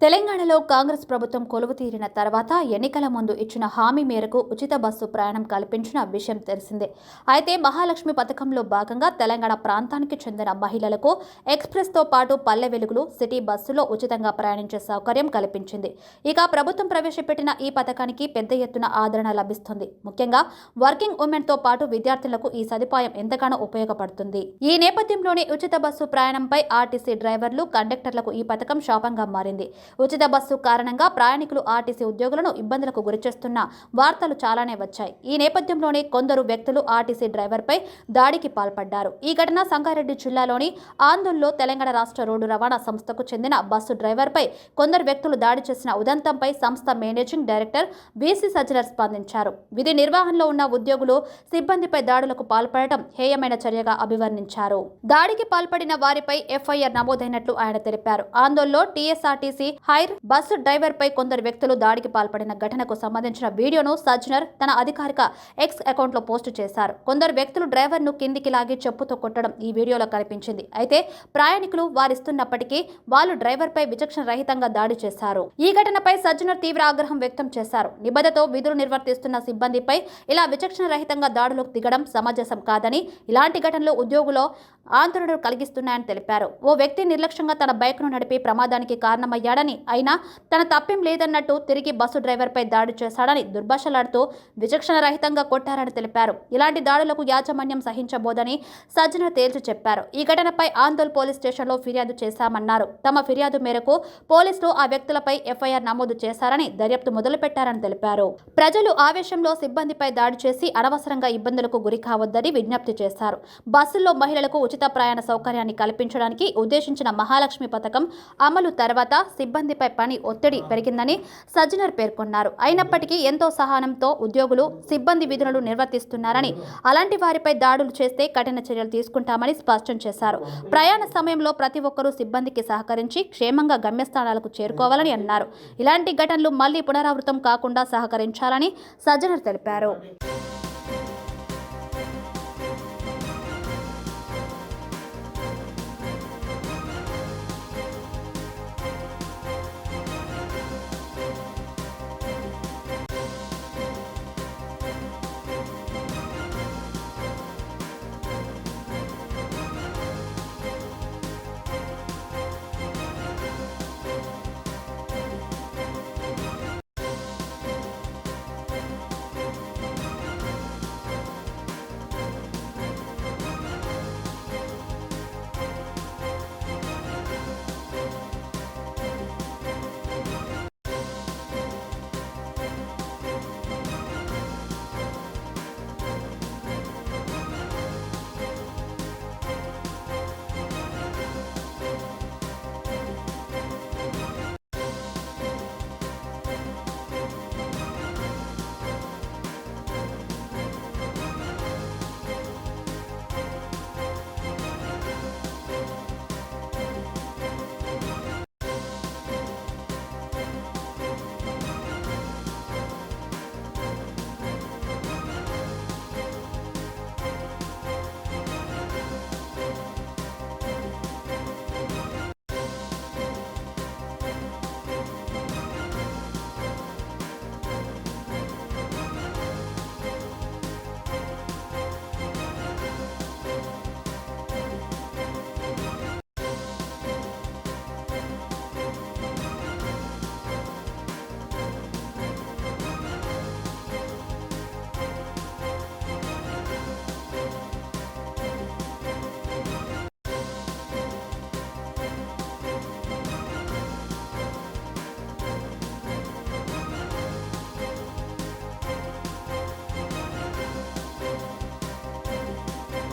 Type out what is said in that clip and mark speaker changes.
Speaker 1: తెలంగాణలో కాంగ్రెస్ ప్రభుత్వం కొలువుతీరిన తర్వాత ఎన్నికల ముందు ఇచ్చిన హామీ మేరకు ఉచిత బస్సు ప్రయాణం కల్పించిన విషయం తెలిసిందే. అయితే మహాలక్ష్మి పథకంలో భాగంగా తెలంగాణ ప్రాంతానికి చెందిన మహిళలకు ఎక్స్ప్రెస్తో పాటు పల్లె వెలుగులు సిటీ బస్సులో ఉచితంగా ప్రయాణించే సౌకర్యం కల్పించింది. ఇక ప్రభుత్వం ప్రవేశపెట్టిన ఈ పథకానికి పెద్ద ఎత్తున ఆదరణ లభిస్తుంది. ముఖ్యంగా వర్కింగ్ ఉమెన్తో పాటు విద్యార్థులకు ఈ సదుపాయం ఎంతగానో ఉపయోగపడుతుంది. ఈ నేపథ్యంలోనే ఉచిత బస్సు ప్రయాణంపై ఆర్టీసీ డ్రైవర్లు, కండక్టర్లకు ఈ పథకం శాపంగా మారింది. ఉచిత బస్సు కారణంగా ప్రయాణికులు ఆర్టీసీ ఉద్యోగులను ఇబ్బందులకు గురిచేస్తున్న వార్తలు చాలానే వచ్చాయి. ఈ నేపథ్యంలోనే కొందరు వ్యక్తులు ఆర్టీసీ డ్రైవర్పై దాడికి పాల్పడ్డారు. ఈ ఘటన సంగారెడ్డి జిల్లాలోని ఆందోళనలో తెలంగాణ రాష్ట్ర రోడ్డు రవాణా సంస్థకు చెందిన బస్సు డ్రైవర్పై కొందరు వ్యక్తులు దాడి చేసిన ఉదంతంపై సంస్థ మేనేజింగ్ డైరెక్టర్ బీసీ సజ్జనర్ స్పందించారు. విధి నిర్వహణలో ఉన్న ఉద్యోగులు సిబ్బందిపై దాడులకు పాల్పడటం హేయమైన చర్యగా అభివర్ణించారు. దాడికి పాల్పడిన వారిపై ఎఫ్ఐఆర్ నమోదైనట్లు ఆయన తెలిపారు. ఆందోళనలో టీఎస్ఆర్టీసీ హైర్ బస్సు డ్రైవర్ పై కొందరు వ్యక్తులు దాడికి పాల్పడిన ఘటనకు సంబంధించిన వీడియోను సజ్జనర్ తన అధికారిక ఎక్స్ అకౌంట్ లో పోస్టు చేశారు. కొందరు వ్యక్తులు డ్రైవర్ ను కిందికి లాగి చెప్పుతో కొట్టడం ఈ వీడియోలో కనిపించింది. అయితే ప్రయాణికులు వారిస్తున్నప్పటికీ వాళ్ళు డ్రైవర్ పై విచక్షణ రహితంగా దాడి చేశారు. ఈ ఘటనపై సజ్జనర్ తీవ్ర ఆగ్రహం వ్యక్తం చేశారు. నిబద్ధతో విధులు నిర్వర్తిస్తున్న సిబ్బందిపై ఇలా విచక్షణ రహితంగా దాడులకు దిగడం సమంజసం కాదని, ఇలాంటి ఘటనలు ఉద్యోగులో ఆందోళన కలిగిస్తున్నాయని తెలిపారు. ఓ వ్యక్తి నిర్లక్ష్యంగా తన బైక్ను నడిపి ప్రమాదానికి కారణమయ్యాడని, అయినా తన తప్పేం లేదన్నట్టు తిరిగి బస్సు డ్రైవర్పై దాడి చేశాడని దుర్భాషలాడుతూ విచక్షణ రహితంగా కొట్టారని తెలిపారు. ఇలాంటి దాడులకు యాజమాన్యం సహించబోదని సజ్జనర్ తేల్చి చెప్పారు. ఈ ఘటనపై ఆందోళ్ పోలీస్ స్టేషన్లో ఫిర్యాదు చేశామన్నారు. తమ ఫిర్యాదు మేరకు పోలీసులు ఆ వ్యక్తులపై ఎఫ్ఐఆర్ నమోదు చేశారని, దర్యాప్తు మొదలుపెట్టారని తెలిపారు. ప్రజలు ఆవేశంలో సిబ్బందిపై దాడి చేసి అనవసరంగా ఇబ్బందులకు గురి కావద్దని విజ్ఞప్తి చేశారు. బస్సుల్లో మహిళలకు ఉచిత ప్రయాణ సౌకర్యాన్ని కల్పించడానికి ఉద్దేశించిన మహాలక్ష్మి పథకం అమలు తర్వాత సిబ్బందిపై పని ఒత్తిడి పెరిగిందని సజ్జనర్ పేర్కొన్నారు. అయినప్పటికీ ఎంతో సహనంతో ఉద్యోగులు సిబ్బంది విధులను నిర్వర్తిస్తున్నారని, అలాంటి వారిపై దాడులు చేస్తే కఠిన చర్యలు తీసుకుంటామని స్పష్టం చేశారు. ప్రయాణ సమయంలో ప్రతి ఒక్కరూ సిబ్బందికి సహకరించి క్షేమంగా గమ్యస్థానాలకు చేరుకోవాలని అన్నారు. ఇలాంటి ఘటనలు మళ్లీ పునరావృతం కాకుండా సహకరించాలని సజ్జనర్ తెలిపారు.